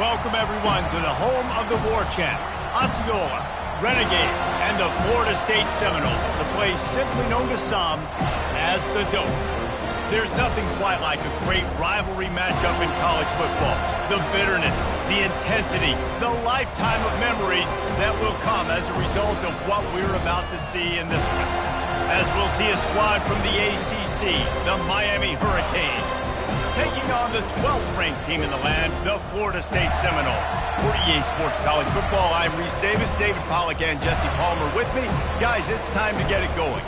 Welcome, everyone, to the home of the war chant, Osceola, Renegade, and the Florida State Seminoles, the place simply known to some as the Dope. There's nothing quite like a great rivalry matchup in college football. The bitterness, the intensity, the lifetime of memories that will come as a result of what we're about to see in this one. As we'll see a squad from the ACC, the Miami Hurricanes, taking on the 12th-ranked team in the land, the Florida State Seminoles. For EA Sports College Football, I'm Reese Davis, David Pollack, and Jesse Palmer with me. Guys, it's time to get it going.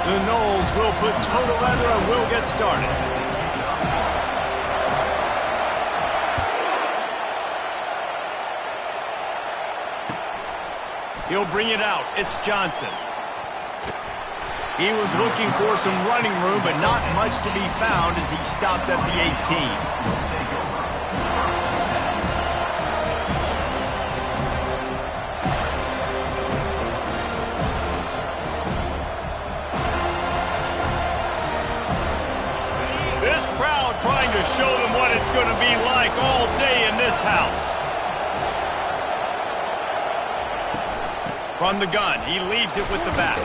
The Noles will put toe to leather and we'll get started. He'll bring it out. It's Johnson. He was looking for some running room, but not much to be found as he stopped at the 18. This crowd trying to show them what it's going to be like all day in this house. From the gun, he leaves it with the back.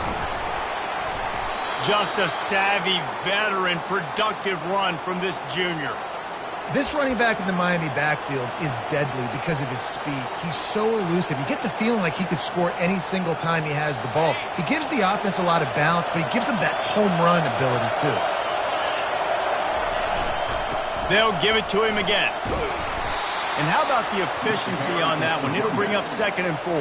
Just a savvy, veteran, productive run from this junior. This running back in the Miami backfield is deadly because of his speed. He's so elusive. You get the feeling like he could score any single time he has the ball. He gives the offense a lot of balance, but he gives them that home run ability too. They'll give it to him again. And how about the efficiency on that one? It'll bring up 2nd and 4.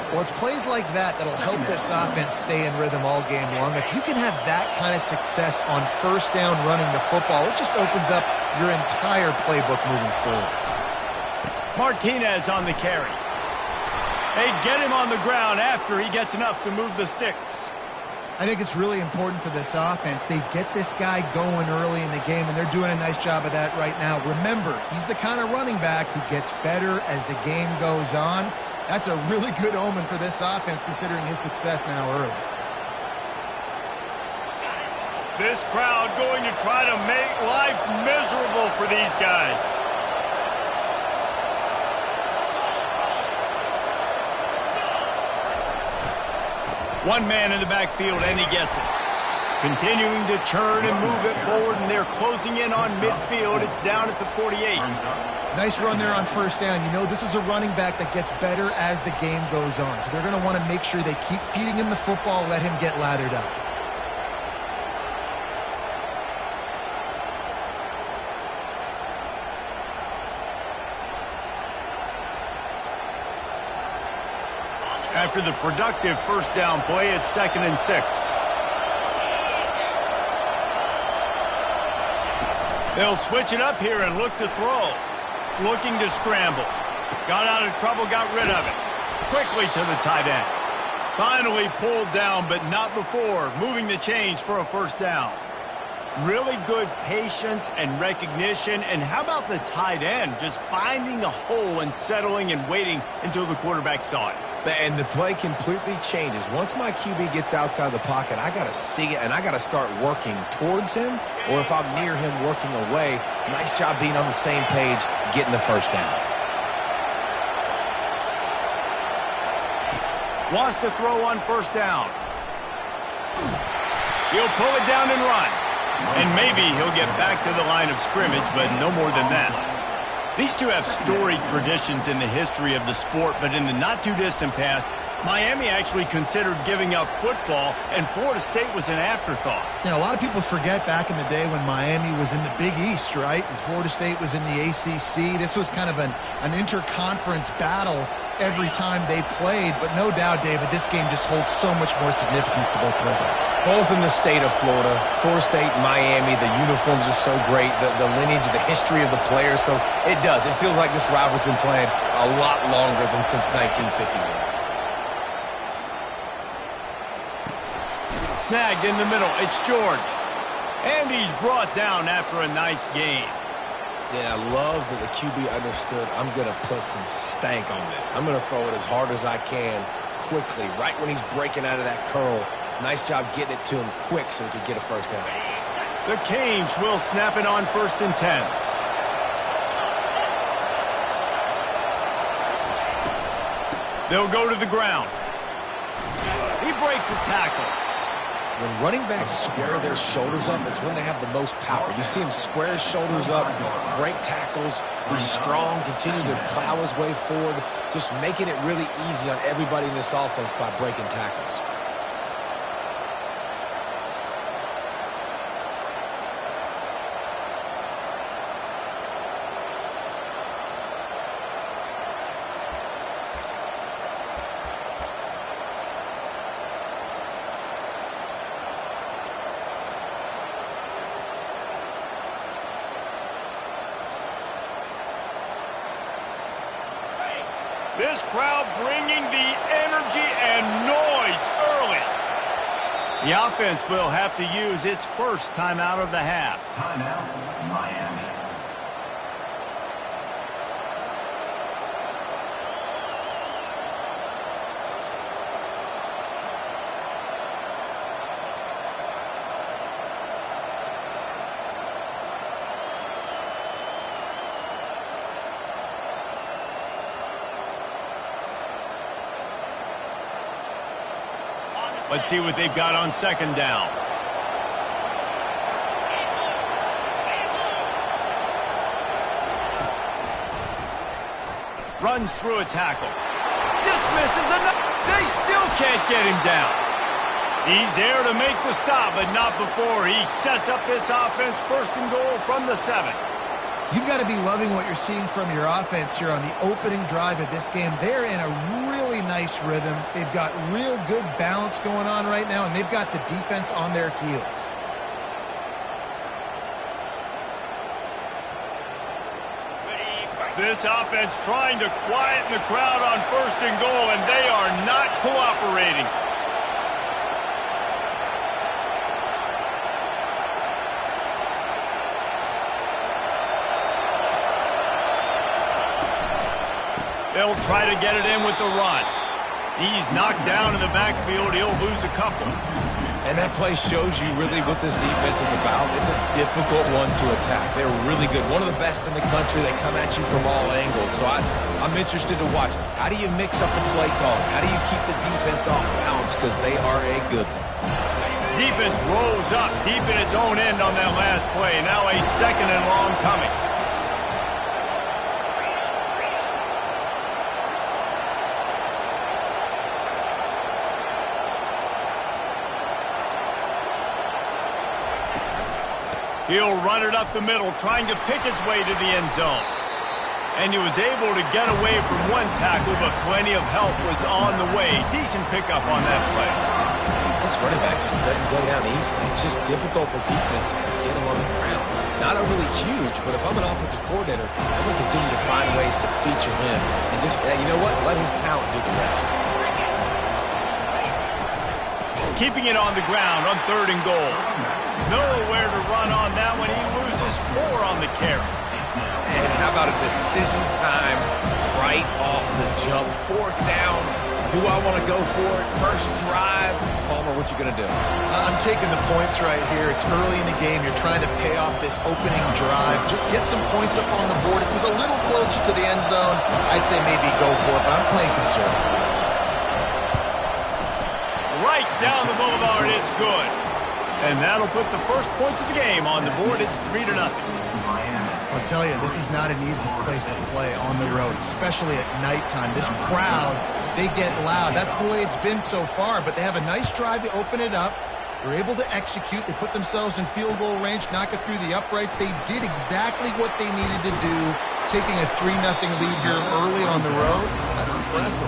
Well, it's plays like that that'll help this offense stay in rhythm all game long. If you can have that kind of success on first down running the football, it just opens up your entire playbook moving forward. Martinez on the carry. They get him on the ground after he gets enough to move the sticks. I think it's really important for this offense. They get this guy going early in the game, and they're doing a nice job of that right now. Remember, he's the kind of running back who gets better as the game goes on. That's a really good omen for this offense, considering his success now early. This crowd going to try to make life miserable for these guys. One man in the backfield, and he gets it. Continuing to churn and move it forward, and they're closing in on midfield. It's down at the 48. Nice run there on first down. You know, this is a running back that gets better as the game goes on. So they're going to want to make sure they keep feeding him the football, let him get lathered up. After the productive first down play, it's 2nd and 6. They'll switch it up here and look to throw. Looking to scramble. Got out of trouble, got rid of it. Quickly to the tight end. Finally pulled down, but not before. Moving the chains for a first down. Really good patience and recognition. And how about the tight end? Just finding the hole and settling and waiting until the quarterback saw it. And the play completely changes. Once my QB gets outside the pocket, I got to see it, and I got to start working towards him, or if I'm near him, working away. Nice job being on the same page, getting the first down. Wants to throw on first down. He'll pull it down and run. And maybe he'll get back to the line of scrimmage, but no more than that. These two have storied traditions in the history of the sport, but in the not-too-distant past, Miami actually considered giving up football, and Florida State was an afterthought. Yeah, a lot of people forget back in the day when Miami was in the Big East, right? And Florida State was in the ACC. This was kind of an interconference battle every time they played. But no doubt, David, this game just holds so much more significance to both programs. Both in the state of Florida. Florida State, Miami, the uniforms are so great. The lineage, the history of the players. So it does. It feels like this rivalry's been playing a lot longer than since 1951. Snagged in the middle. It's George. And he's brought down after a nice gain. Yeah, I love that the QB understood I'm going to put some stank on this. I'm going to throw it as hard as I can, quickly, right when he's breaking out of that curl. Nice job getting it to him quick so he could get a first down. The Canes will snap it on 1st and 10. They'll go to the ground. He breaks a tackle. When running backs square their shoulders up, it's when they have the most power. You see him square his shoulders up, break tackles, be strong, continue to plow his way forward, just making it really easy on everybody in this offense by breaking tackles. This crowd bringing the energy and noise early. The offense will have to use its first timeout of the half. Timeout, Miami. Let's see what they've got on 2nd down. Runs through a tackle. Dismisses enough. They still can't get him down. He's there to make the stop, but not before he sets up this offense 1st and goal from the 7. You've got to be loving what you're seeing from your offense here on the opening drive of this game. They're in a really nice rhythm. They've got real good balance going on right now, and they've got the defense on their heels. This offense trying to quieten the crowd on 1st and goal, and they are not cooperating. They'll try to get it in with the run. He's knocked down in the backfield. He'll lose a couple. And that play shows you really what this defense is about. It's a difficult one to attack. They're really good. One of the best in the country. They come at you from all angles. So I'm interested to watch. How do you mix up the play call? How do you keep the defense off balance? Because they are a good one. Defense rolls up deep in its own end on that last play. Now a 2nd and long coming. He'll run it up the middle, trying to pick its way to the end zone. And he was able to get away from one tackle, but plenty of help was on the way. Decent pickup on that play. This running back just doesn't go down easily. It's just difficult for defenses to get him on the ground. Not overly huge, but if I'm an offensive coordinator, I'm going to continue to find ways to feature him. And just, you know what, let his talent do the rest. Keeping it on the ground on 3rd and goal. Nowhere to run on that one. He loses 4 on the carry. And how about a decision time right off the jump? 4th down. Do I want to go for it? First drive. Palmer, what you going to do? I'm taking the points right here. It's early in the game. You're trying to pay off this opening drive. Just get some points up on the board. It was a little closer to the end zone. I'd say maybe go for it, but I'm playing conservative. Right down the boulevard, it's good. And that'll put the first points of the game on the board. It's 3-0. I'll tell you, this is not an easy place to play on the road, especially at nighttime. This crowd, they get loud. That's the way it's been so far, but they have a nice drive to open it up. They're able to execute. They put themselves in field goal range, knock it through the uprights. They did exactly what they needed to do, taking a 3-0 lead here early on the road. That's impressive.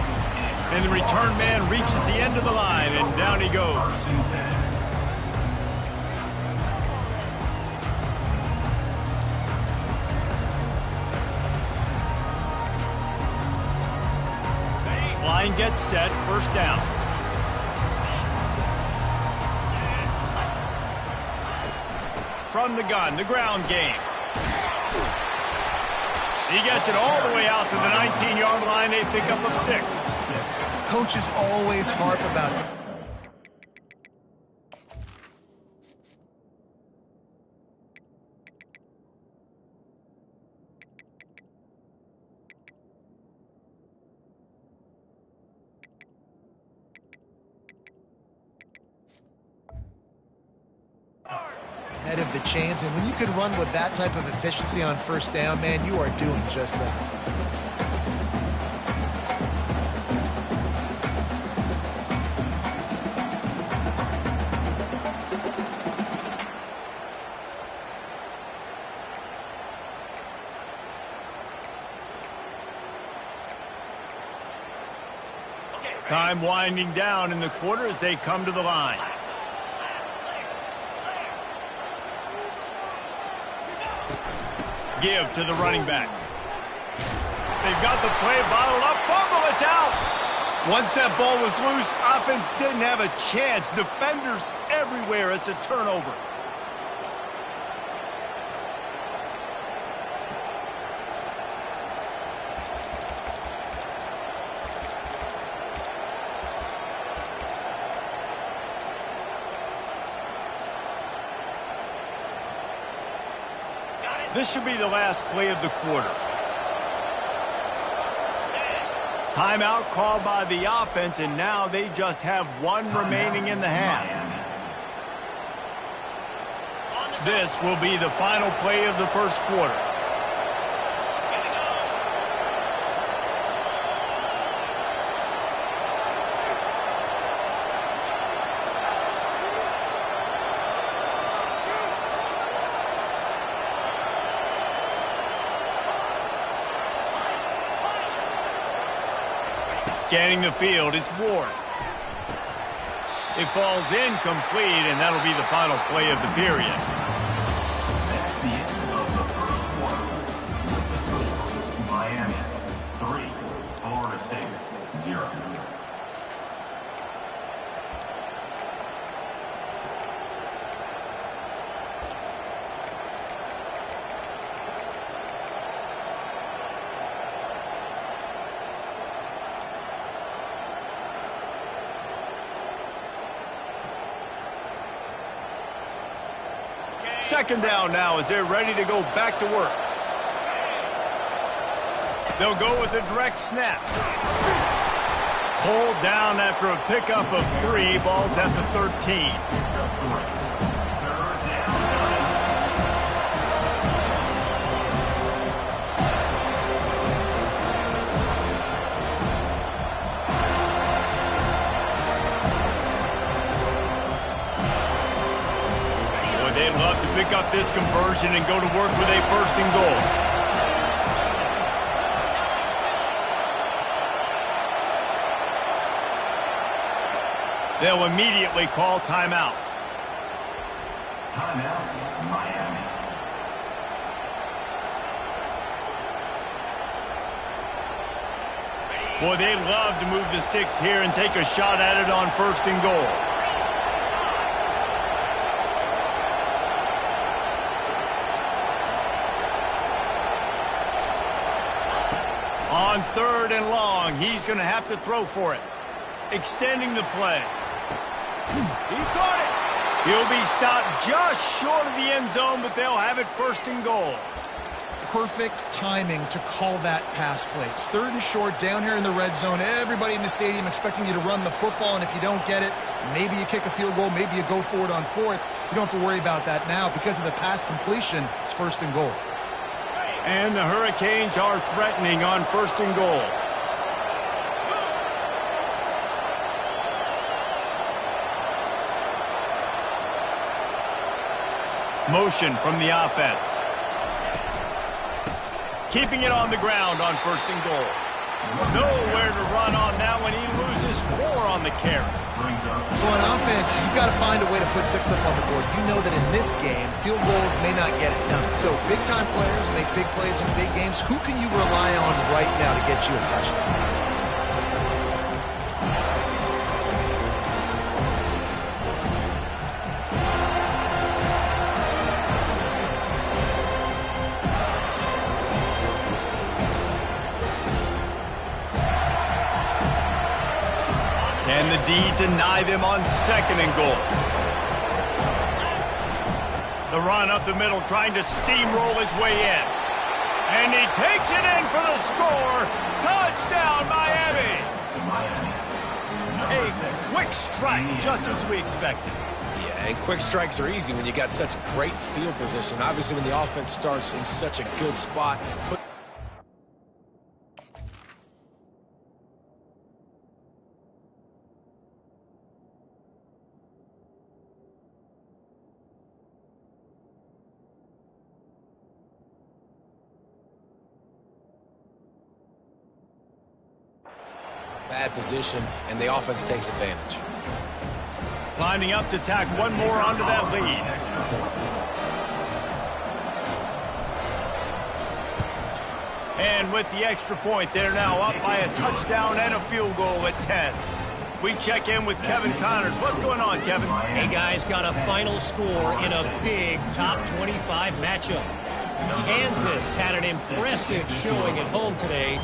And the return man reaches the end of the line, and down he goes. Line gets set, 1st down. From the gun, the ground game. He gets it all the way out to the 19-yard line, a pickup of 6. coaches always harp about. Head of the chains, and when you can run with that type of efficiency on first down, man, you are doing just that. Time winding down in the quarter as they come to the line. Give to the running back. They've got the play bottled up. Fumble, it's out. Once that ball was loose, offense didn't have a chance. Defenders everywhere. It's a turnover. This should be the last play of the quarter. Timeout called by the offense, and now they just have one remaining in the half. This will be the final play of the first quarter. Scanning the field, it's Ward. It falls incomplete, and that'll be the final play of the period. That's the end of the first quarter. With the score, Miami 3, Florida State 0. Second down now as they're ready to go back to work. They'll go with a direct snap. Pulled down after a pickup of 3. Ball's at the 13. They'd love to pick up this conversion and go to work with a first and goal. They'll immediately call timeout. Timeout, Miami. Boy, they'd love to move the sticks here and take a shot at it on first and goal. On third and long, he's going to have to throw for it. Extending the play. He caught it. He'll be stopped just short of the end zone, but they'll have it first and goal. Perfect timing to call that pass play. It's third and short down here in the red zone. Everybody in the stadium expecting you to run the football, and if you don't get it, maybe you kick a field goal, maybe you go for it on fourth. You don't have to worry about that now. Because of the pass completion, it's first and goal. And the Hurricanes are threatening on first and goal. Motion from the offense. Keeping it on the ground on first and goal. Nowhere to run on that one. He loses 4 on the carry. So on offense, you've got to find a way to put 6 up on the board. You know that in this game, field goals may not get it done. So big-time players make big plays in big games. Who can you rely on right now to get you a touchdown? Can the D deny them on 2nd and goal? The run up the middle, trying to steamroll his way in. And he takes it in for the score. Touchdown, Miami! A quick strike, just as we expected. Yeah, and quick strikes are easy when you got such great field position. Obviously, when the offense starts in such a good spot. Bad position, and the offense takes advantage. Lining up to tack one more onto that lead. And with the extra point, they're now up by a touchdown and a field goal at 10. We check in with Kevin Connors. What's going on, Kevin? Hey, guys, got a final score in a big top 25 matchup. Kansas had an impressive showing at home today.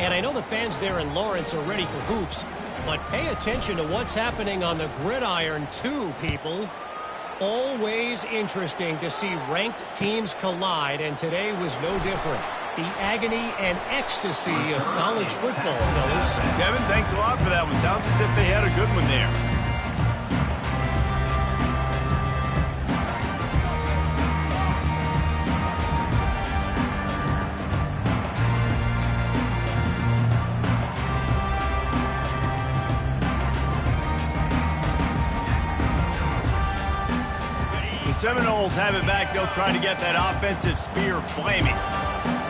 And I know the fans there in Lawrence are ready for hoops, but pay attention to what's happening on the gridiron too, people. Always interesting to see ranked teams collide, and today was no different. The agony and ecstasy of college football, fellas. Kevin, thanks a lot for that one. Sounds as if they had a good one there. Seminoles have it back. They'll try to get that offensive spear flaming.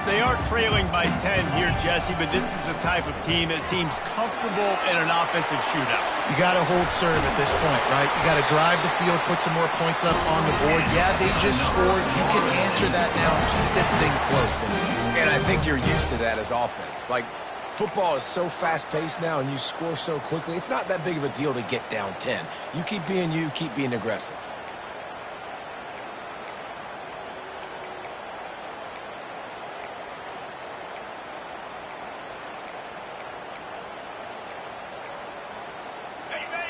They are trailing by 10 here, Jesse, but this is the type of team that seems comfortable in an offensive shootout. You got to hold serve at this point, right? You got to drive the field, put some more points up on the board. Yeah, they just scored. You can answer that now and keep this thing close. And I think you're used to that as offense. Like, football is so fast-paced now, and you score so quickly. It's not that big of a deal to get down 10. You keep being aggressive.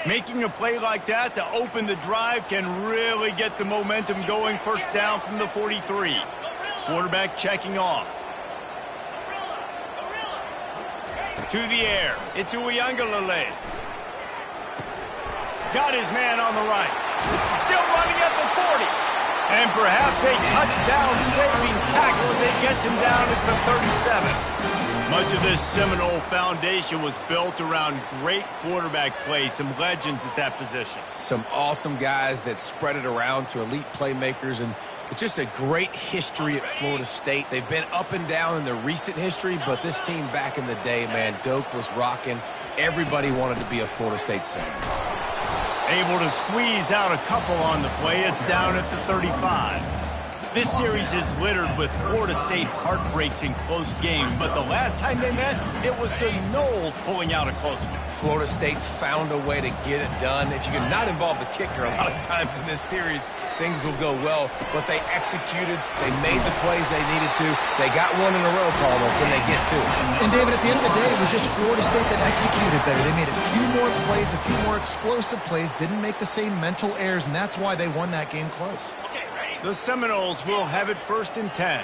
Making a play like that to open the drive can really get the momentum going. First down from the 43. Quarterback checking off. To the air. It's Uiagalelei. Got his man on the right. Still running at the 40. And perhaps a touchdown-saving tackle as it gets him down at the 37. Much of this Seminole foundation was built around great quarterback play, some legends at that position. Some awesome guys that spread it around to elite playmakers, and it's just a great history at Florida State. They've been up and down in the recent history, but this team back in the day, man, Doak was rocking. Everybody wanted to be a Florida State center. Able to squeeze out a couple on the play. It's down at the 35. This series is littered with Florida State heartbreaks in close games, but the last time they met, it was the Noles pulling out a close one. Florida State found a way to get it done. If you can not involve the kicker a lot of times in this series, things will go well, but they executed. They made the plays they needed to. They got one in a row, Palmer. Can they get two? And, David, at the end of the day, it was just Florida State that executed better. They made a few more plays, a few more explosive plays, didn't make the same mental errors, and that's why they won that game close. The Seminoles will have it 1st and 10.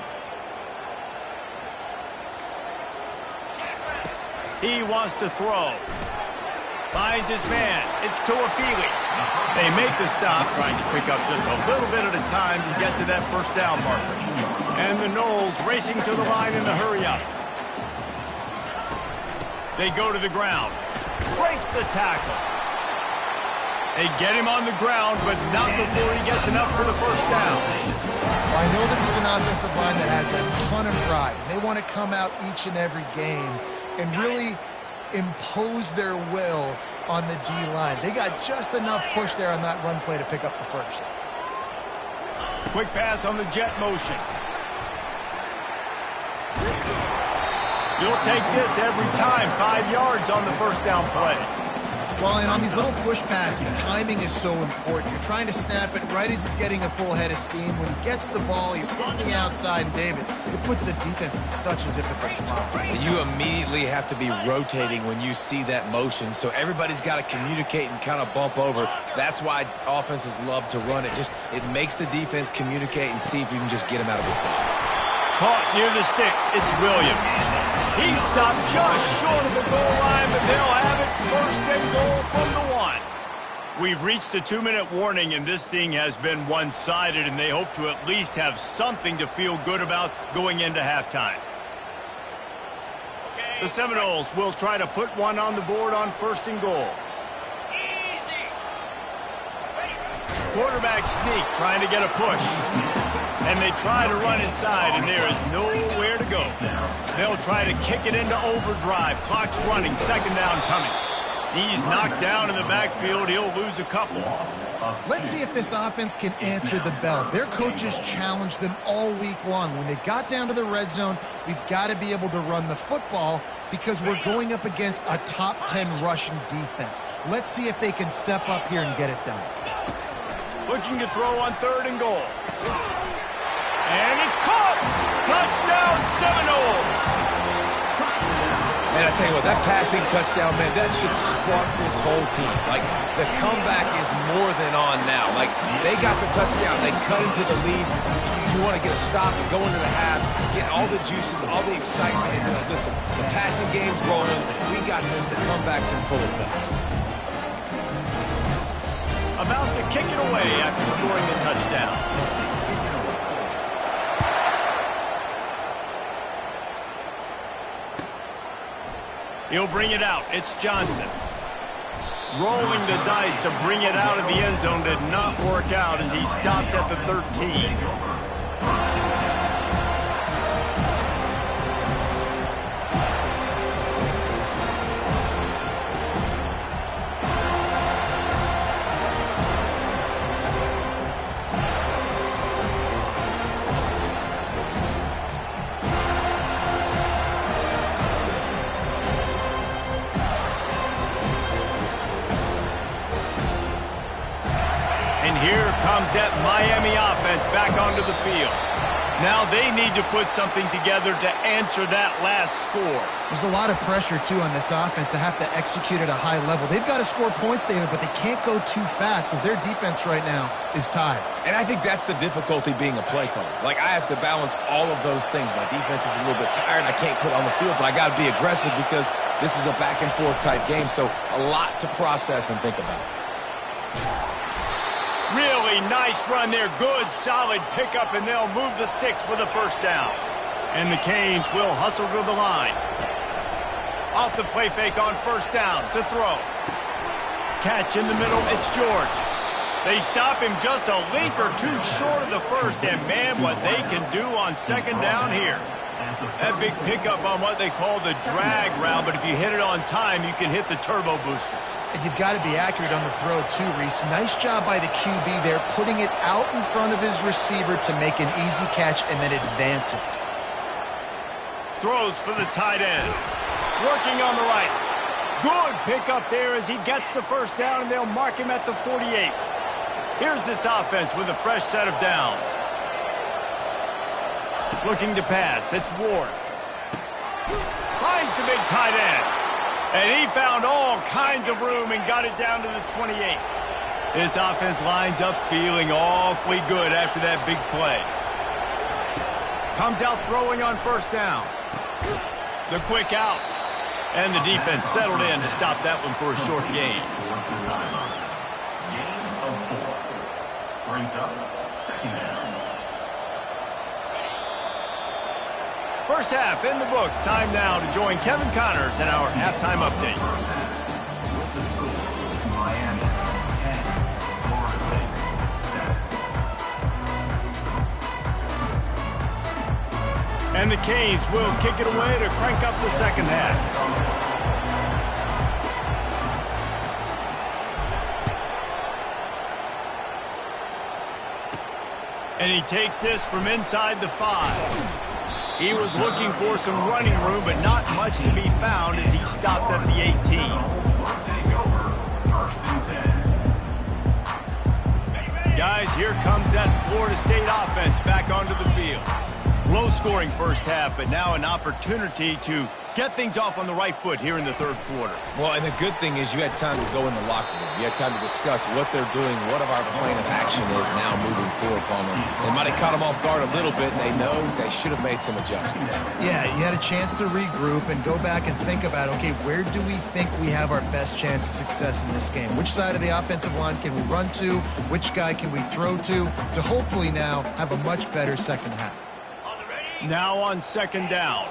He wants to throw. Finds his man. It's Tuafili. They make the stop, trying to pick up just a little bit at a time to get to that first down marker. And the Noles racing to the line in a hurry-up. They go to the ground. Breaks the tackle. They get him on the ground, but not before he gets enough for the first down. Well, I know this is an offensive line that has a ton of pride. They want to come out each and every game and really impose their will on the D-line. They got just enough push there on that run play to pick up the first. Quick pass on the jet motion. You'll take this every time. 5 yards on the first down play. Well, and on these little push passes, timing is so important. You're trying to snap it right as he's getting a full head of steam. When he gets the ball, he's hitting the outside, and David, it puts the defense in such a difficult spot. You immediately have to be rotating when you see that motion, so everybody's got to communicate and kind of bump over. That's why offenses love to run it. It makes the defense communicate and see if you can just get him out of the spot. Caught near the sticks. It's Williams. He stopped just short of the goal line, but they'll have it first and goal from the 1. We've reached the 2-minute warning, and this thing has been one-sided, and they hope to at least have something to feel good about going into halftime. The Seminoles will try to put one on the board on first and goal. Quarterback sneak, trying to get a push. And they try to run inside, and there is nowhere to go. They'll try to kick it into overdrive. Clock's running, second down coming. He's knocked down in the backfield. He'll lose a couple. Let's see if this offense can answer the bell. Their coaches challenged them all week long. When they got down to the red zone, we've got to be able to run the football because we're going up against a top 10 Russian defense. Let's see if they can step up here and get it done. Looking to throw on third and goal. And it's caught! Touchdown, Seminoles! Man, I tell you what, that passing touchdown, man, that should spark this whole team. Like, the comeback is more than on now. Like, they got the touchdown. They cut into the lead. You want to get a stop and go into the half, get all the juices, all the excitement. And listen, the passing game's rolling. We got this. The comeback's in full effect. About to kick it away after scoring the touchdown. He'll bring it out. It's Johnson. Rolling the dice to bring it out of the end zone did not work out as he stopped at the 13. Here comes that Miami offense back onto the field. Now they need to put something together to answer that last score. There's a lot of pressure, too, on this offense to have to execute at a high level. They've got to score points, David, but they can't go too fast because their defense right now is tired. And I think that's the difficulty being a play caller. Like, I have to balance all of those things. My defense is a little bit tired. I can't put on the field, but I got to be aggressive because this is a back-and-forth type game, so a lot to process and think about. Really nice run there. Good, solid pickup, and they'll move the sticks for the first down. And the Canes will hustle to the line. Off the play fake on first down to throw. Catch in the middle. It's George. They stop him just a link or two short of the first, and man, what they can do on second down here. That big pickup on what they call the drag route, but if you hit it on time, you can hit the turbo boosters. And you've got to be accurate on the throw, too, Reese. Nice job by the QB there, putting it out in front of his receiver to make an easy catch and then advance it. Throws for the tight end. Working on the right. Good pickup there as he gets the first down, and they'll mark him at the 48. Here's this offense with a fresh set of downs. Looking to pass. It's Ward. Finds the big tight end. And he found all kinds of room and got it down to the 28. This offense lines up feeling awfully good after that big play. Comes out throwing on first down. The quick out. And the defense settled in to stop that one for a short gain. Gain of 4. Brings up second down. First half in the books. Time now to join Kevin Connors in our halftime update. With the score, Miami 10, Florida State 7. And the Canes will kick it away to crank up the second half. And he takes this from inside the 5. He was looking for some running room, but not much to be found as he stopped at the 18. Guys, here comes that Florida State offense back onto the field. Low-scoring first half, but now an opportunity to get things off on the right foot here in the third quarter. Well, and the good thing is you had time to go in the locker room. You had time to discuss what they're doing, what our plan of action is now moving forward, Palmer. They might have caught them off guard a little bit, and they know they should have made some adjustments. Yeah, you had a chance to regroup and go back and think about, okay, where do we think we have our best chance of success in this game? Which side of the offensive line can we run to? Which guy can we throw to hopefully now have a much better second half? Now on second down.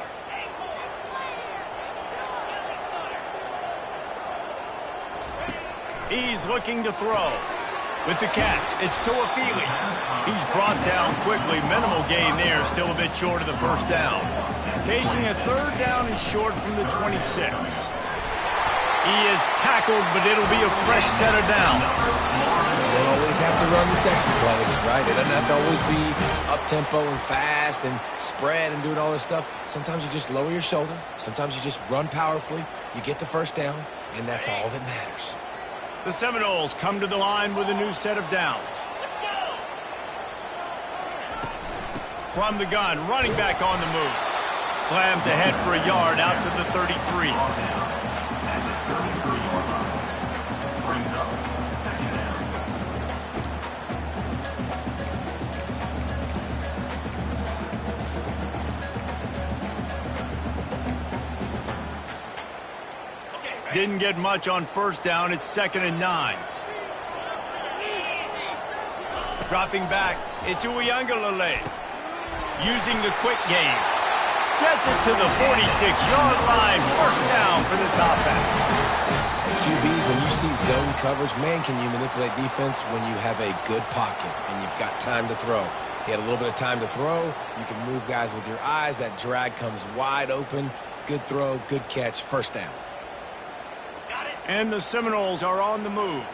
He's looking to throw. With the catch, it's Tuafili. He's brought down quickly. Minimal gain there, still a bit short of the first down. Facing a third down and short from the 26. He is tackled, but it'll be a fresh set of downs. You don't always have to run the sexy plays, right? It doesn't have to always be up-tempo and fast and spread and doing all this stuff. Sometimes you just lower your shoulder. Sometimes you just run powerfully. You get the first down, and that's all that matters. The Seminoles come to the line with a new set of downs. From the gun, running back on the move. Slams ahead for a yard out to the 33. Didn't get much on first down. It's 2nd and 9. Dropping back, it's Uiagalelei. Using the quick game. Gets it to the 46-yard line. First down for this offense. QBs, when you see zone coverage, man, can you manipulate defense when you have a good pocket and you've got time to throw. He had a little bit of time to throw. You can move guys with your eyes. That drag comes wide open. Good throw, good catch, first down. And the Seminoles are on the move.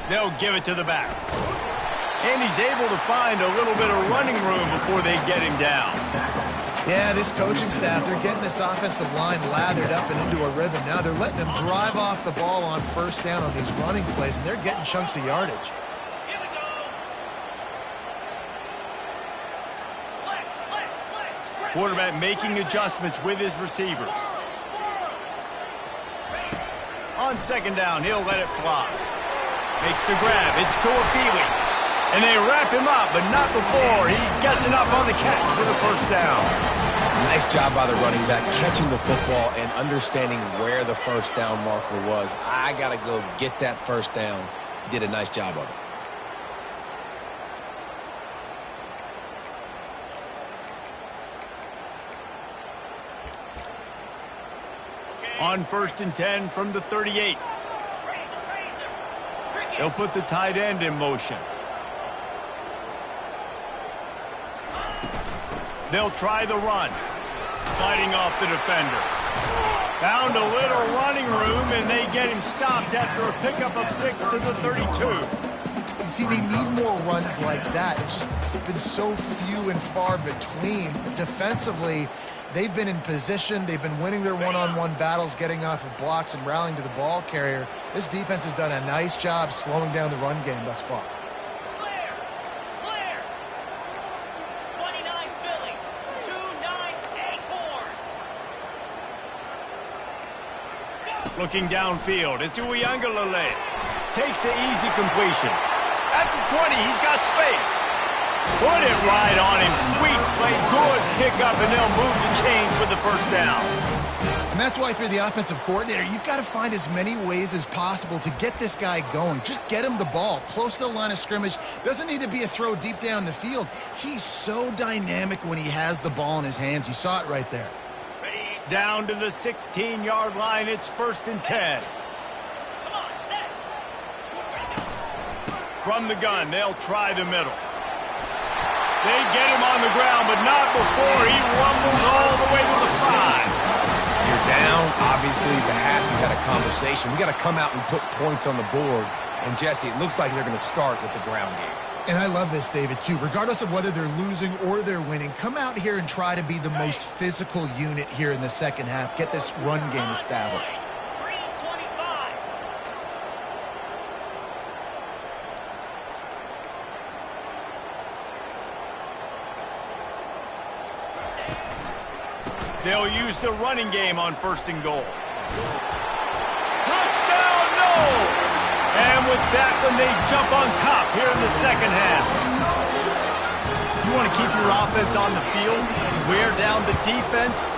They'll give it to the back. And he's able to find a little bit of running room before they get him down. Yeah, this coaching staff, they're getting this offensive line lathered up and into a rhythm. Now they're letting them drive off the ball on first down on these running plays, and they're getting chunks of yardage. Quarterback making adjustments with his receivers. On second down, he'll let it fly. Makes the grab. It's Tuafili. And they wrap him up, but not before he gets enough on the catch for the first down. Nice job by the running back, catching the football and understanding where the first down marker was. I got to go get that first down. He did a nice job of it. On 1st and 10 from the 38. They'll put the tight end in motion. They'll try the run. Fighting off the defender. Found a little running room, and they get him stopped after a pickup of 6 to the 32. You see, they need more runs like that. It's been so few and far between. Defensively, they've been in position. They've been winning their one-on-one battles, getting off of blocks and rallying to the ball carrier. This defense has done a nice job slowing down the run game thus far. Looking downfield, it's Uiagalelei. Takes the easy completion. At the 20, he's got space. Put it right on him. Sweet play, good pickup, and they'll move the chains with the first down. And that's why, if you're the offensive coordinator, you've got to find as many ways as possible to get this guy going. Just get him the ball close to the line of scrimmage. Doesn't need to be a throw deep down the field. He's so dynamic when he has the ball in his hands. You saw it right there. Down to the 16-yard line. It's 1st and 10. From the gun, they'll try the middle. They get him on the ground, but not before he rumbles all the way to the 5. You're down. Obviously, the half you had a conversation. We got to come out and put points on the board. And, Jesse, it looks like they're going to start with the ground game. And I love this, David, too. Regardless of whether they're losing or they're winning, come out here and try to be the most physical unit here in the second half. Get this run game established. They'll use the running game on 1st and goal. Touchdown, no! And with that one, they jump on top here in the second half. You want to keep your offense on the field, wear down the defense,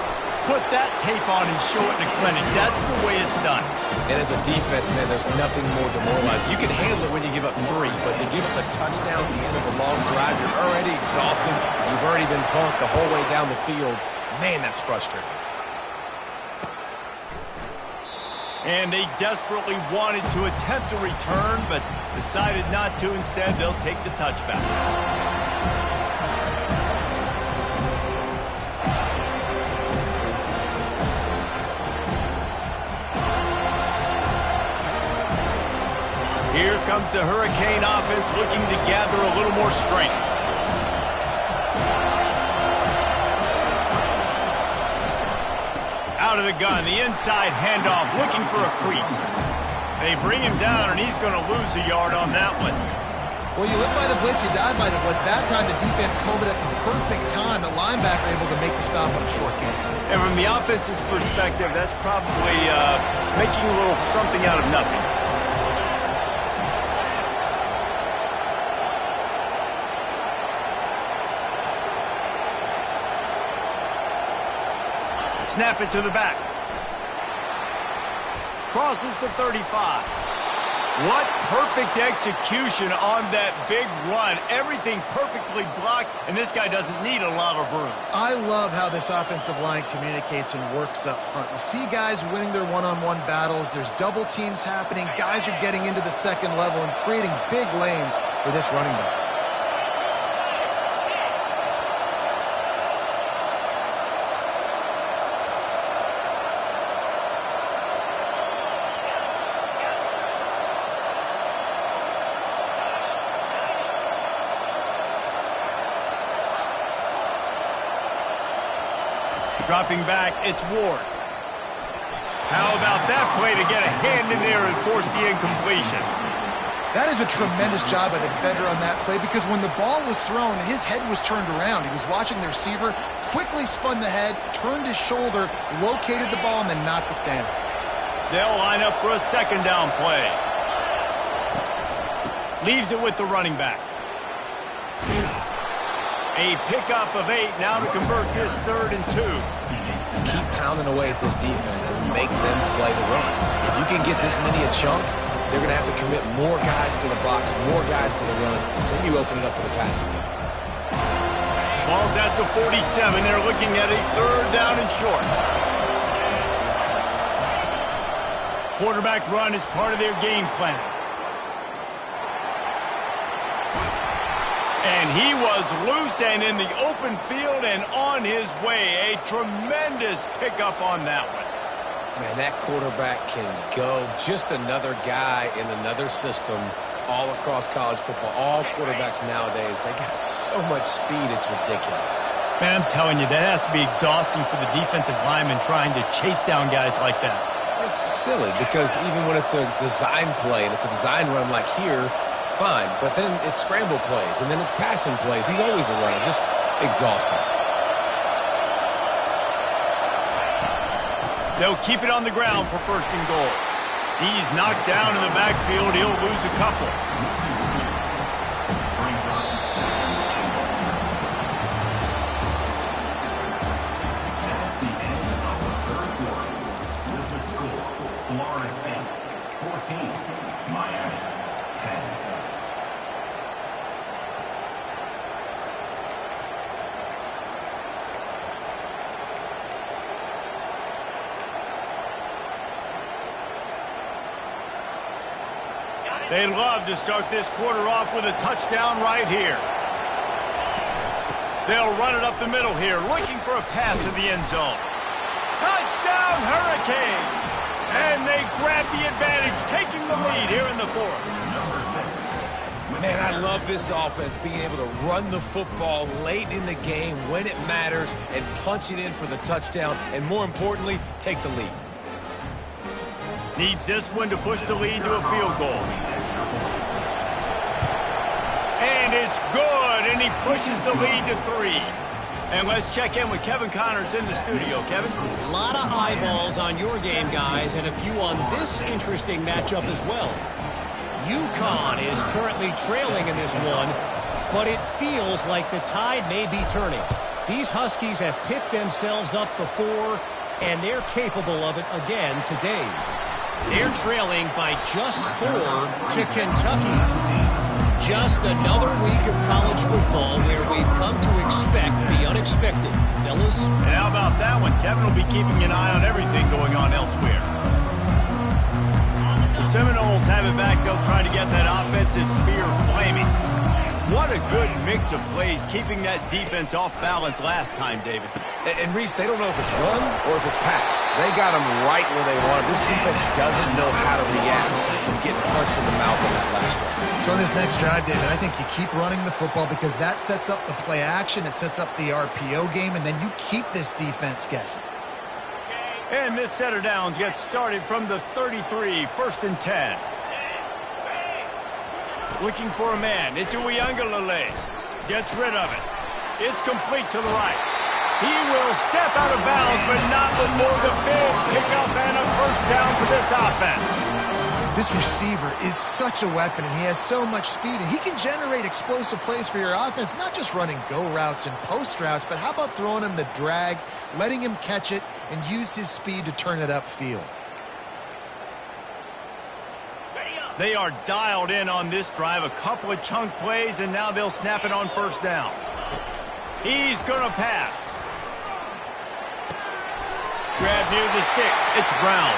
put that tape on and show it in a clinic. That's the way it's done. And as a defense, man, there's nothing more demoralizing. You can handle it when you give up 3, but to give up a touchdown at the end of a long drive, you're already exhausted. You've already been punked the whole way down the field. Man, that's frustrating. And they desperately wanted to attempt a return, but decided not to. Instead, they'll take the touchback. Here comes the Hurricane offense looking to gather a little more strength. Out of the gun, the inside handoff, looking for a crease. They bring him down, and he's going to lose a yard on that one. Well, you live by the blitz, you die by the blitz. That time, the defense called it at the perfect time. The linebacker able to make the stop on a short game. And from the offense's perspective, that's probably making a little something out of nothing. Snap it to the back. Crosses to 35. What perfect execution on that big run. Everything perfectly blocked, and this guy doesn't need a lot of room. I love how this offensive line communicates and works up front. You see guys winning their one-on-one battles. There's double teams happening. Guys are getting into the second level and creating big lanes for this running back. Dropping back, it's Ward. How about that play to get a hand in there and force the incompletion? That is a tremendous job by the defender on that play, because when the ball was thrown, his head was turned around. He was watching the receiver, quickly spun the head, turned his shoulder, located the ball, and then knocked it down. They'll line up for a 2nd down play. Leaves it with the running back. A pickup of 8 now to convert this 3rd and 2. Keep pounding away at this defense and make them play the run. If you can get this many a chunk, they're going to have to commit more guys to the box, more guys to the run. Then you open it up for the passing game. Ball's at the 47. They're looking at a 3rd down and short. Quarterback run is part of their game plan. And he was loose and in the open field and on his way. A tremendous pickup on that one. Man, that quarterback can go. Just another guy in another system all across college football. All quarterbacks nowadays, they got so much speed, it's ridiculous. Man, I'm telling you, that has to be exhausting for the defensive lineman trying to chase down guys like that. It's silly because even when it's a design play and it's a design run like here, fine, but then it's scramble plays, and then it's passing plays. He's always a runner, just exhausting. They'll keep it on the ground for 1st and goal. He's knocked down in the backfield. He'll lose a couple. That's the end of the 3rd quarter. With the score, Florida State 14, Miami 10. They'd love to start this quarter off with a touchdown right here. They'll run it up the middle here, looking for a path to the end zone. Touchdown, Hurricane! And they grab the advantage, taking the lead here in the 4th. Man, I love this offense, being able to run the football late in the game when it matters and punch it in for the touchdown, and more importantly, take the lead. Needs this one to push the lead to a field goal. And it's good, and he pushes the lead to 3. And let's check in with Kevin Connors in the studio. Kevin? A lot of eyeballs on your game, guys, and a few on this interesting matchup as well. UConn is currently trailing in this one, but it feels like the tide may be turning. These Huskies have picked themselves up before, and they're capable of it again today. They're trailing by just 4 to Kentucky. Just another week of college football where we've come to expect the unexpected. Fellas? And how about that one? Kevin will be keeping an eye on everything going on elsewhere. The Seminoles have it back. They'll try to get that offensive spear flaming. What a good mix of plays, keeping that defense off balance last time, David. And Reese, they don't know if it's run or if it's pass. They got them right where they want them. This defense doesn't know how to react from getting punched in the mouth on that last drive. So on this next drive, David, I think you keep running the football because that sets up the play action, it sets up the RPO game, and then you keep this defense guessing. And this set of downs gets started from the 33, 1st and 10. Looking for a man. It's Uiagalelei. Gets rid of it. It's complete to the right. He will step out of bounds, but not before the big pickup and a first down for this offense. This receiver is such a weapon, and he has so much speed, and he can generate explosive plays for your offense, not just running go routes and post routes, but how about throwing him the drag, letting him catch it, and use his speed to turn it upfield. They are dialed in on this drive. A couple of chunk plays, and now they'll snap it on first down. He's going to pass. Grab near the sticks. It's Brown.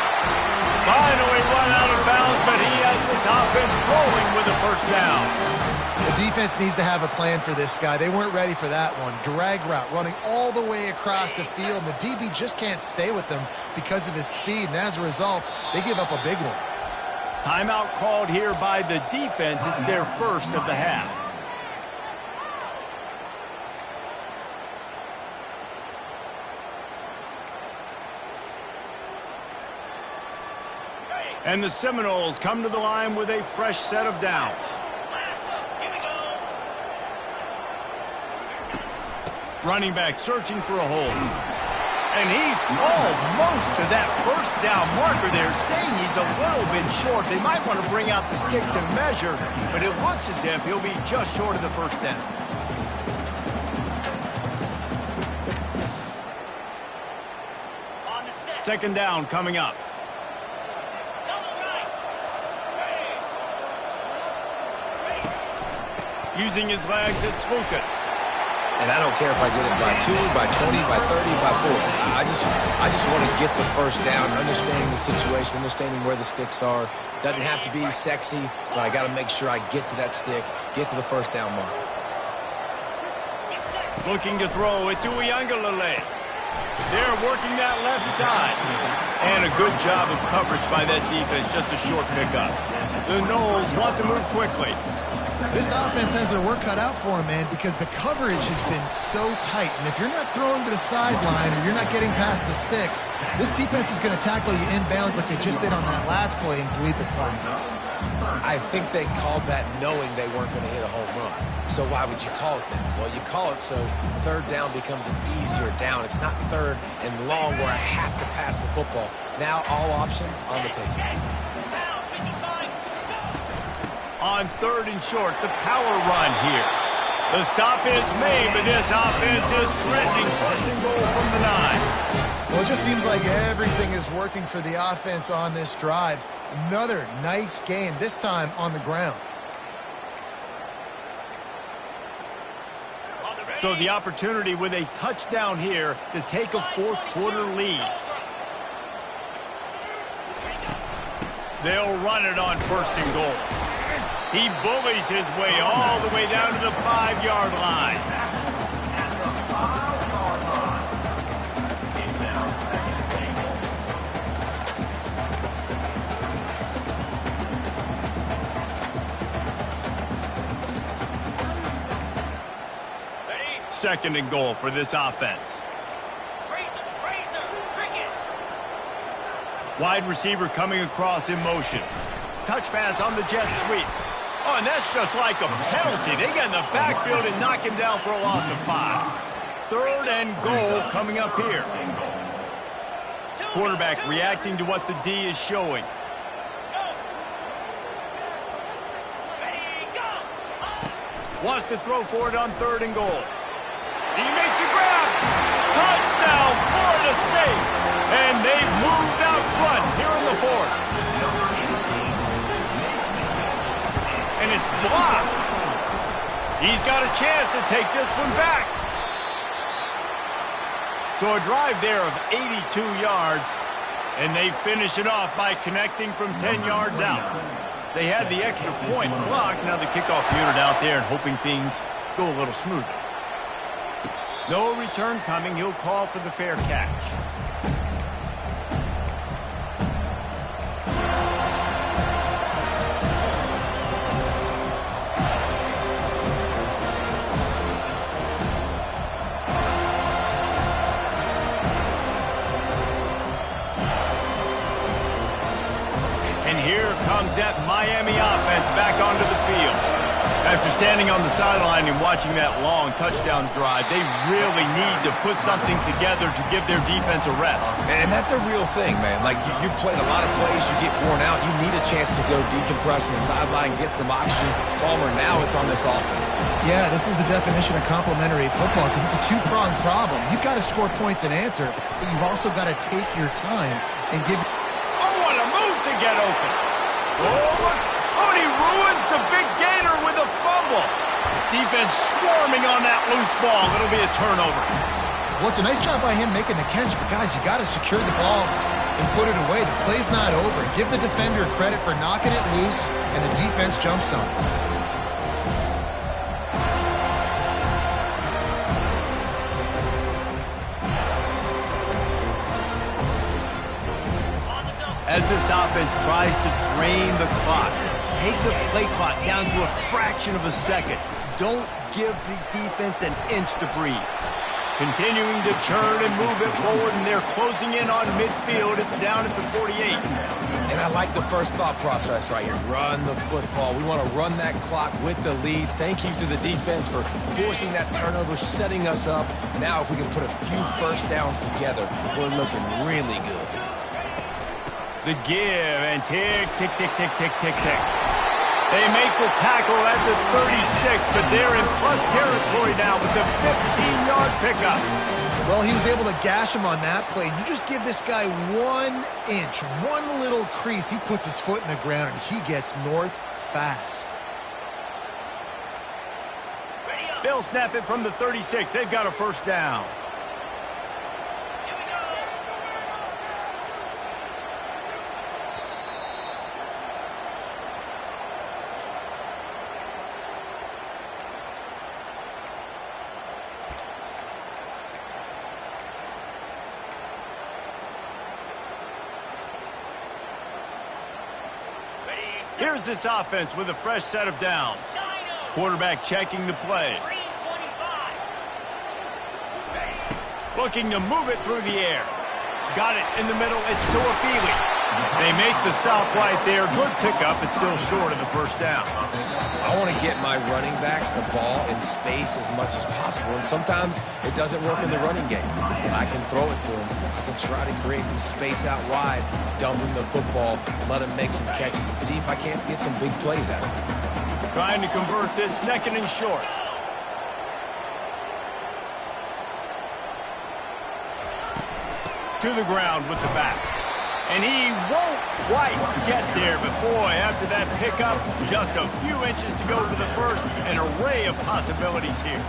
Finally run out of bounds, but he has this offense rolling with a first down. The defense needs to have a plan for this guy. They weren't ready for that one. Drag route, running all the way across the field. And the DB just can't stay with them because of his speed, and as a result, they give up a big one. Timeout called here by the defense. It's their first of the half. And the Seminoles come to the line with a fresh set of downs. Running back searching for a hole. And he's almost to that first down marker there, saying he's a little bit short. They might want to bring out the sticks and measure, but it looks as if he'll be just short of the first down. Second down coming up. Using his legs, it's Lucas. And I don't care if I get it by 2, by 20, by 30, by 40. I just want to get the first down, understanding the situation, understanding where the sticks are. Doesn't have to be sexy, but I got to make sure I get to that stick, get to the first down mark. Looking to throw, it's Uiagalelei. They're working that left side. And a good job of coverage by that defense, just a short pickup. The Noles want to move quickly. This offense has their work cut out for them, man, because the coverage has been so tight. And if you're not throwing to the sideline or you're not getting past the sticks, this defense is going to tackle you inbounds like they just did on that last play and bleed the clock. I think they called that knowing they weren't going to hit a home run. So why would you call it that? Well, you call it so third down becomes an easier down. It's not third and long where I have to pass the football. Now all options on the table. On third and short, the power run here. The stop is made, but this offense is threatening first and goal from the 9. Well, it just seems like everything is working for the offense on this drive. Another nice game, this time on the ground. So the opportunity with a touchdown here to take a fourth quarter lead. They'll run it on first and goal. He bullies his way all the way down to the 5-yard line. Second and goal for this offense. Wide receiver coming across in motion. Touch pass on the jet sweep. Oh, and that's just like a penalty. They get in the backfield and knock him down for a loss of 5. 3rd and goal coming up here. Quarterback reacting to what the D is showing. Wants to throw for it on 3rd and goal. He makes a grab. Touchdown, Florida State. And they've moved out front here in the 4th. And it's blocked. He's got a chance to take this one back. So a drive there of 82 yards, and they finish it off by connecting from 10 yards out. They had the extra point blocked. Now the kickoff unit out there and hoping things go a little smoother. No return coming. He'll call for the fair catch. Comes that Miami offense back onto the field. After standing on the sideline and watching that long touchdown drive, they really need to put something together to give their defense a rest. And that's a real thing, man. Like, you've played a lot of plays, you get worn out, you need a chance to go decompress on the sideline, get some oxygen. Palmer, now it's on this offense. Yeah, this is the definition of complementary football because it's a two-pronged problem. You've got to score points and answer, but you've also got to take your time and give... Oh, what a move to get open. Oh, look. Oh, and he ruins the big gator with a fumble. Defense swarming on that loose ball. It'll be a turnover. Well, it's a nice job by him making the catch, but guys, you got to secure the ball and put it away. The play's not over. Give the defender credit for knocking it loose, and the defense jumps on it. As this offense tries to drain the clock, take the play clock down to a fraction of a second. Don't give the defense an inch to breathe. Continuing to churn and move it forward, and they're closing in on midfield. It's down at the 48. And I like the first thought process right here. Run the football. We want to run that clock with the lead. Thank you to the defense for forcing that turnover, setting us up. Now if we can put a few first downs together, we're looking really good. The give, and tick, tick, tick, tick, tick, tick, tick. They make the tackle at the 36, but they're in plus territory now with the 15-yard pickup. Well, he was able to gash him on that play. You just give this guy 1 inch, one little crease. He puts his foot in the ground, and he gets north fast. They'll snap it from the 36. They've got a first down. Here's this offense with a fresh set of downs. Quarterback checking the play. Looking to move it through the air. Got it in the middle. It's Tuafili. They make the stop right there. Good pickup. It's still short of the first down. I want to get my running backs the ball in space as much as possible, and sometimes it doesn't work in the running game. I can throw it to him. I can try to create some space out wide, dump him the football, let him make some catches, and see if I can't get some big plays out of him. Trying to convert this second and short. To the ground with the back. And he won't quite get there, but boy, after that pickup, just a few inches to go for the first. An array of possibilities here.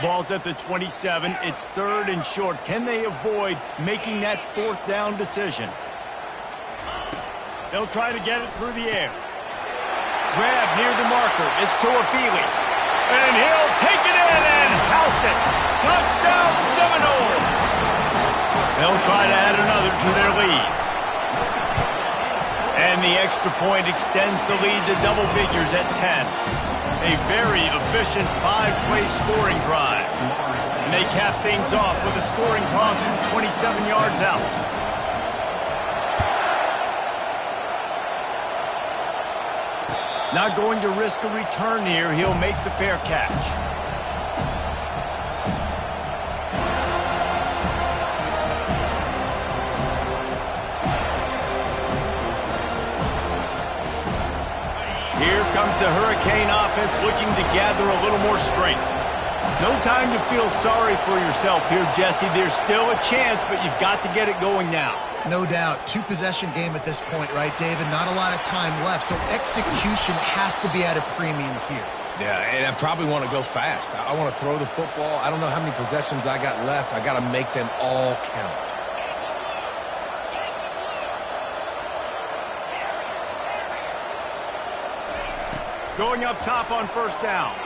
Ball's at the 27. It's third and short. Can they avoid making that fourth down decision? They'll try to get it through the air. Grab near the marker. It's Tuafili. And he'll take it in and house it. Touchdown Seminoles. They'll try to add another to their lead. And the extra point extends the lead to double figures at 10. A very efficient 5-play scoring drive. And they cap things off with a scoring toss from 27 yards out. Not going to risk a return here. He'll make the fair catch. Here comes the Hurricane offense looking to gather a little more strength. No time to feel sorry for yourself here, Jesse. There's still a chance, but you've got to get it going now. No doubt. 2-possession game at this point, right, David? Not a lot of time left, so execution has to be at a premium here. Yeah, and I probably want to go fast. I want to throw the football. I don't know how many possessions I got left. I got to make them all count. Going up top on first down.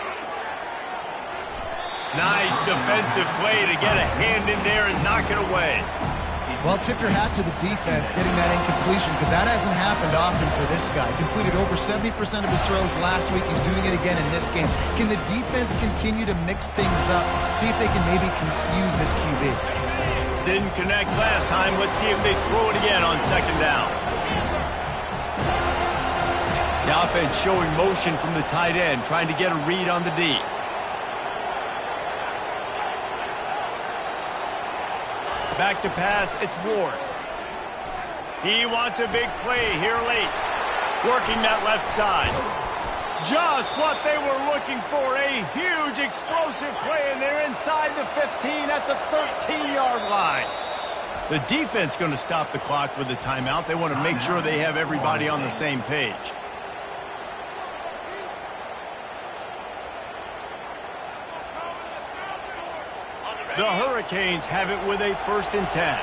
Nice defensive play to get a hand in there and knock it away. Well, tip your hat to the defense getting that incompletion because that hasn't happened often for this guy. Completed over 70% of his throws last week. He's doing it again in this game. Can the defense continue to mix things up? See if they can maybe confuse this QB. Didn't connect last time. Let's see if they throw it again on second down. The offense showing motion from the tight end, trying to get a read on the D. Back to pass, it's Ward. He wants a big play here late. Working that left side. Just what they were looking for. A huge explosive play, and they're inside the 15 at the 13-yard line. The defense going to stop the clock with the timeout. They want to make sure they have everybody on the same page. The Hurricanes have it with a 1st and 10.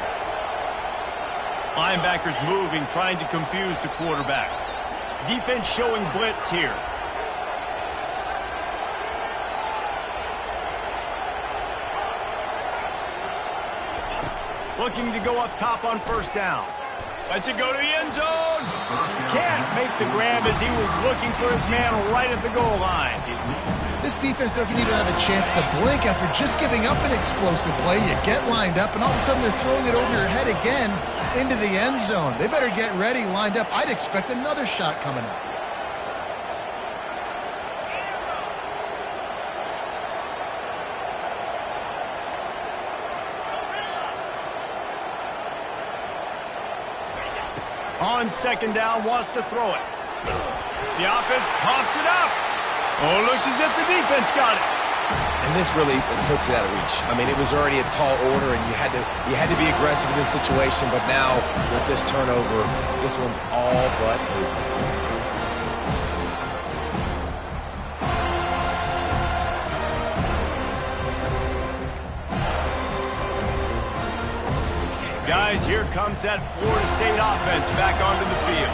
Linebackers moving, trying to confuse the quarterback. Defense showing blitz here. Looking to go up top on first down. Lets it go to the end zone. Can't make the grab as he was looking for his man right at the goal line. This defense doesn't even have a chance to blink after just giving up an explosive play. You get lined up, and all of a sudden they're throwing it over your head again into the end zone. They better get ready, lined up. I'd expect another shot coming up. On second down, wants to throw it. The offense coughs it up. Oh, looks as if the defense got it. And this really puts it out of reach. I mean, it was already a tall order, and you had to be aggressive in this situation. But now, with this turnover, this one's all but over. Guys, here comes that Florida State offense back onto the field.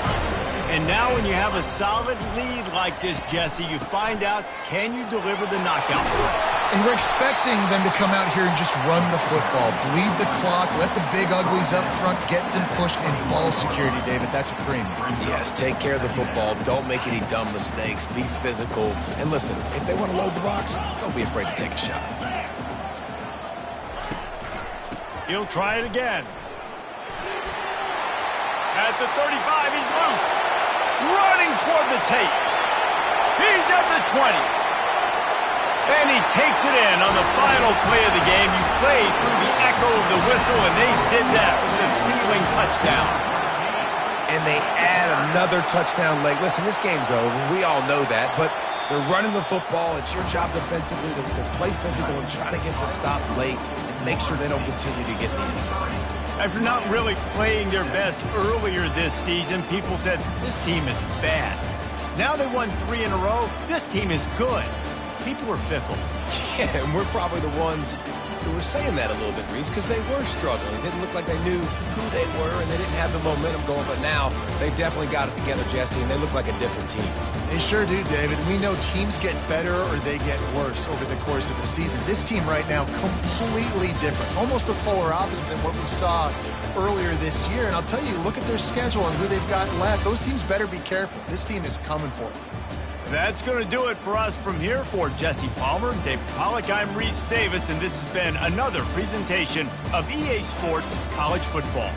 And now when you have a solid lead like this, Jesse, you find out, can you deliver the knockout punch? And we're expecting them to come out here and just run the football, bleed the clock, let the big uglies up front get some push, and ball security, David. That's a premium. Yes, take care of the football. Don't make any dumb mistakes. Be physical. And listen, if they want to load the box, don't be afraid to take a shot. He'll try it again. At the 35, he's loose. Running toward the tape. He's at the 20. And he takes it in on the final play of the game. You play through the echo of the whistle, and they did that with the ceiling touchdown. And they add another touchdown late. Listen, this game's over. We all know that. But they're running the football. It's your job defensively to play physical and try to get the stop late and make sure they don't continue to get in the end zone. After not really playing their best earlier this season, people said, this team is bad. Now they won 3 in a row. This team is good. People are fickle. Yeah, and we're probably the ones who were saying that a little bit, Reese, because they were struggling. It didn't look like they knew who they were, and they didn't have the momentum going. But now they've definitely got it together, Jesse, and they look like a different team. They sure do, David. We know teams get better or they get worse over the course of the season. This team right now, completely different. Almost the polar opposite than what we saw earlier this year. And I'll tell you, look at their schedule and who they've got left. Those teams better be careful. This team is coming for them. That's going to do it for us from here. For Jesse Palmer, David Pollack, I'm Reese Davis, and this has been another presentation of EA Sports College Football.